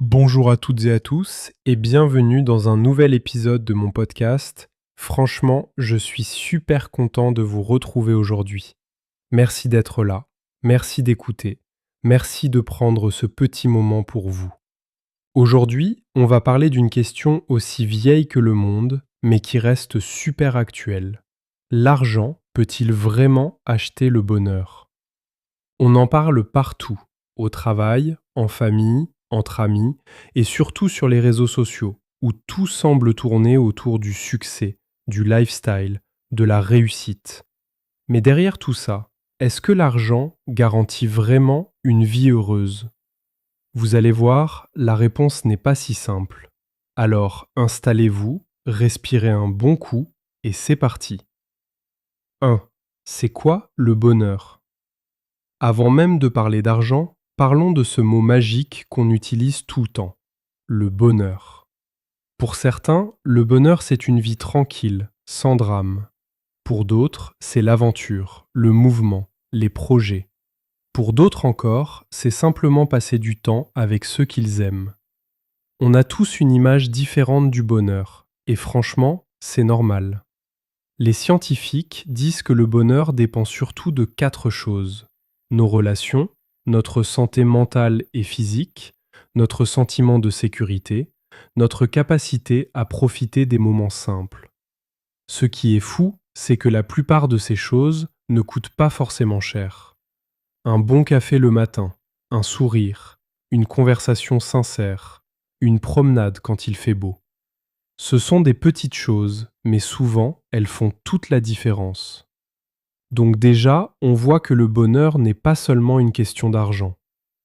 Bonjour à toutes et à tous et bienvenue dans un nouvel épisode de mon podcast. Franchement, je suis super content de vous retrouver aujourd'hui. Merci d'être là, merci d'écouter, merci de prendre ce petit moment pour vous. Aujourd'hui, on va parler d'une question aussi vieille que le monde, mais qui reste super actuelle. L'argent peut-il vraiment acheter le bonheur? On en parle partout, au travail, en famille, entre amis, et surtout sur les réseaux sociaux, où tout semble tourner autour du succès, du lifestyle, de la réussite. Mais derrière tout ça, est-ce que l'argent garantit vraiment une vie heureuse? Vous allez voir, la réponse n'est pas si simple. Alors installez-vous, respirez un bon coup, et c'est parti. 1. C'est quoi le bonheur? Avant même de parler d'argent, parlons de ce mot magique qu'on utilise tout le temps, le bonheur. Pour certains, le bonheur c'est une vie tranquille, sans drame. Pour d'autres, c'est l'aventure, le mouvement, les projets. Pour d'autres encore, c'est simplement passer du temps avec ceux qu'ils aiment. On a tous une image différente du bonheur, et franchement, c'est normal. Les scientifiques disent que le bonheur dépend surtout de 4 choses: nos relations, notre santé mentale et physique, notre sentiment de sécurité, notre capacité à profiter des moments simples. Ce qui est fou, c'est que la plupart de ces choses ne coûtent pas forcément cher. Un bon café le matin, un sourire, une conversation sincère, une promenade quand il fait beau. Ce sont des petites choses, mais souvent, elles font toute la différence. Donc déjà, on voit que le bonheur n'est pas seulement une question d'argent.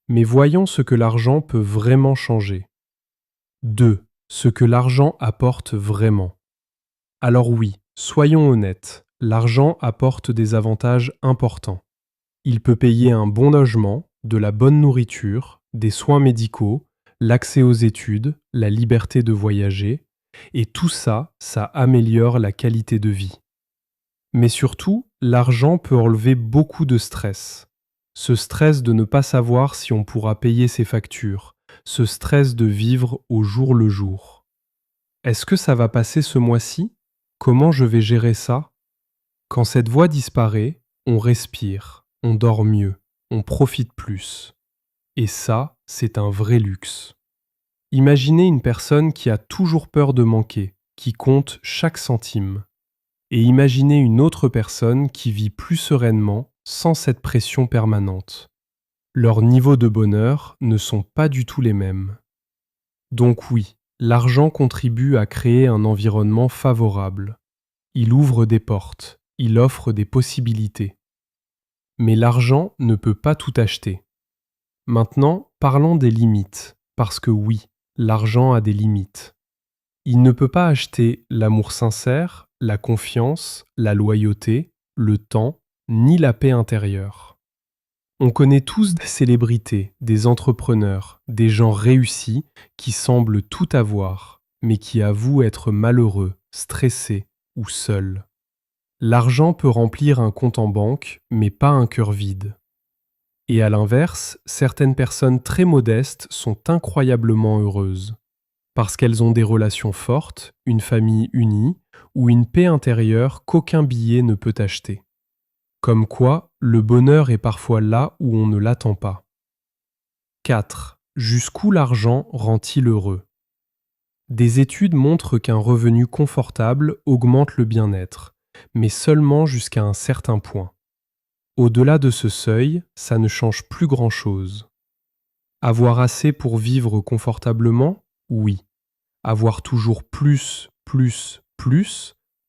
Mais voyons ce que l'argent peut vraiment changer. 2. Ce que l'argent apporte vraiment. Alors oui, soyons honnêtes, l'argent apporte des avantages importants. Il peut payer un bon logement, de la bonne nourriture, des soins médicaux, l'accès aux études, la liberté de voyager, et tout ça, ça améliore la qualité de vie. Mais surtout, l'argent peut enlever beaucoup de stress. Ce stress de ne pas savoir si on pourra payer ses factures, ce stress de vivre au jour le jour. Est-ce que ça va passer ce mois-ci? Comment je vais gérer ça? Quand cette voix disparaît, on respire, on dort mieux, on profite plus. Et ça, c'est un vrai luxe. Imaginez une personne qui a toujours peur de manquer, qui compte chaque centime. Et imaginez une autre personne qui vit plus sereinement, sans cette pression permanente. Leurs niveaux de bonheur ne sont pas du tout les mêmes. Donc oui, l'argent contribue à créer un environnement favorable. Il ouvre des portes, il offre des possibilités. Mais l'argent ne peut pas tout acheter. Maintenant, parlons des limites, parce que oui, l'argent a des limites. Il ne peut pas acheter l'amour sincère, la confiance, la loyauté, le temps, ni la paix intérieure. On connaît tous des célébrités, des entrepreneurs, des gens réussis qui semblent tout avoir, mais qui avouent être malheureux, stressés ou seuls. L'argent peut remplir un compte en banque, mais pas un cœur vide. Et à l'inverse, certaines personnes très modestes sont incroyablement heureuses, parce qu'elles ont des relations fortes, une famille unie, ou une paix intérieure qu'aucun billet ne peut acheter. Comme quoi, le bonheur est parfois là où on ne l'attend pas. 4. Jusqu'où l'argent rend-il heureux? Des études montrent qu'un revenu confortable augmente le bien-être, mais seulement jusqu'à un certain point. Au-delà de ce seuil, ça ne change plus grand-chose. Avoir assez pour vivre confortablement? Oui. Avoir toujours plus,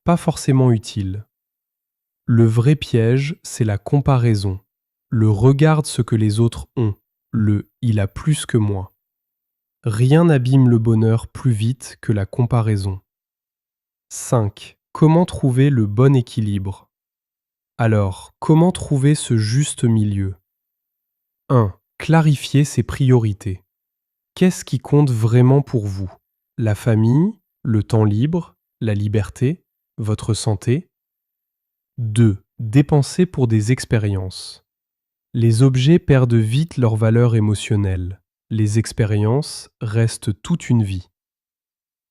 pas forcément utile. Le vrai piège, c'est la comparaison. Le regarde ce que les autres ont. Le il a plus que moi. Rien n'abîme le bonheur plus vite que la comparaison. 5. Comment trouver le bon équilibre? Alors, comment trouver ce juste milieu? 1. Clarifier ses priorités. Qu'est-ce qui compte vraiment pour vous? La famille, le temps libre, la liberté, votre santé? 2. Dépenser pour des expériences. Les objets perdent vite leur valeur émotionnelle. Les expériences restent toute une vie.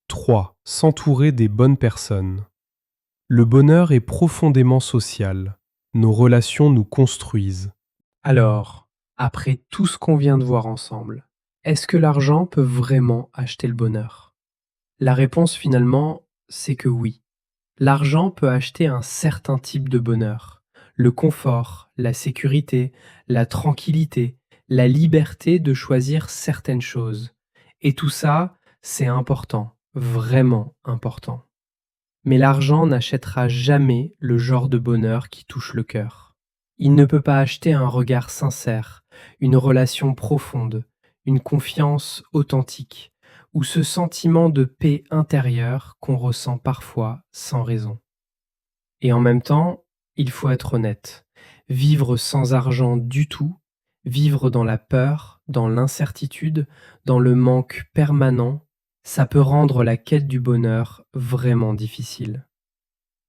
3. S'entourer des bonnes personnes. Le bonheur est profondément social. Nos relations nous construisent. Alors, après tout ce qu'on vient de voir ensemble, est-ce que l'argent peut vraiment acheter le bonheur? La réponse finalement, c'est que oui. L'argent peut acheter un certain type de bonheur. Le confort, la sécurité, la tranquillité, la liberté de choisir certaines choses. Et tout ça, c'est important, vraiment important. Mais l'argent n'achètera jamais le genre de bonheur qui touche le cœur. Il ne peut pas acheter un regard sincère, une relation profonde, une confiance authentique, ou ce sentiment de paix intérieure qu'on ressent parfois sans raison. Et en même temps, il faut être honnête. Vivre sans argent du tout, vivre dans la peur, dans l'incertitude, dans le manque permanent, ça peut rendre la quête du bonheur vraiment difficile.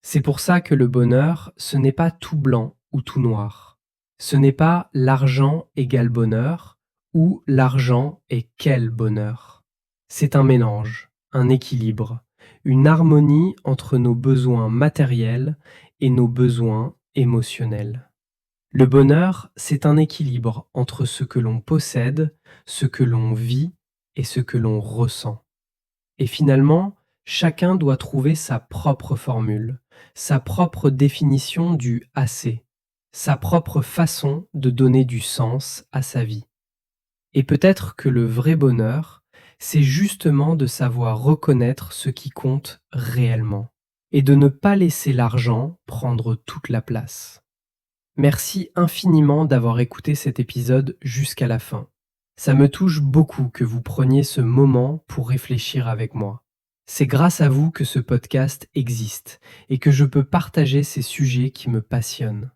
C'est pour ça que le bonheur, ce n'est pas tout blanc ou tout noir. Ce n'est pas l'argent égale bonheur ou l'argent est quel bonheur. C'est un mélange, un équilibre, une harmonie entre nos besoins matériels et nos besoins émotionnels. Le bonheur, c'est un équilibre entre ce que l'on possède, ce que l'on vit et ce que l'on ressent. Et finalement, chacun doit trouver sa propre formule, sa propre définition du assez, sa propre façon de donner du sens à sa vie. Et peut-être que le vrai bonheur, c'est justement de savoir reconnaître ce qui compte réellement et de ne pas laisser l'argent prendre toute la place. Merci infiniment d'avoir écouté cet épisode jusqu'à la fin. Ça me touche beaucoup que vous preniez ce moment pour réfléchir avec moi. C'est grâce à vous que ce podcast existe et que je peux partager ces sujets qui me passionnent.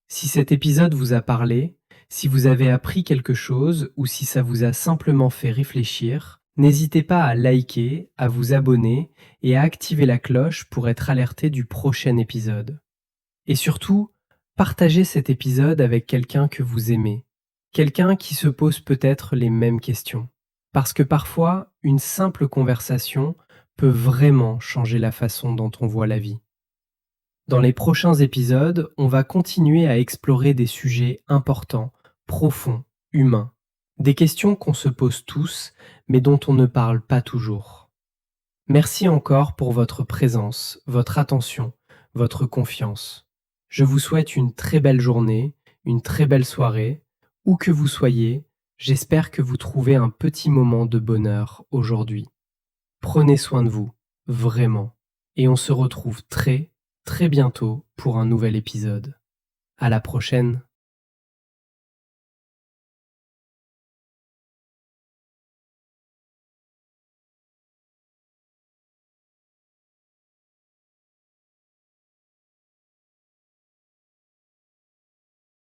Si cet épisode vous a parlé, si vous avez appris quelque chose ou si ça vous a simplement fait réfléchir, n'hésitez pas à liker, à vous abonner et à activer la cloche pour être alerté du prochain épisode. Et surtout, partagez cet épisode avec quelqu'un que vous aimez, quelqu'un qui se pose peut-être les mêmes questions. Parce que parfois, une simple conversation peut vraiment changer la façon dont on voit la vie. Dans les prochains épisodes, on va continuer à explorer des sujets importants, profonds, humains. Des questions qu'on se pose tous, mais dont on ne parle pas toujours. Merci encore pour votre présence, votre attention, votre confiance. Je vous souhaite une très belle journée, une très belle soirée. Où que vous soyez, j'espère que vous trouvez un petit moment de bonheur aujourd'hui. Prenez soin de vous, vraiment. Et on se retrouve très, très bientôt pour un nouvel épisode. À la prochaine.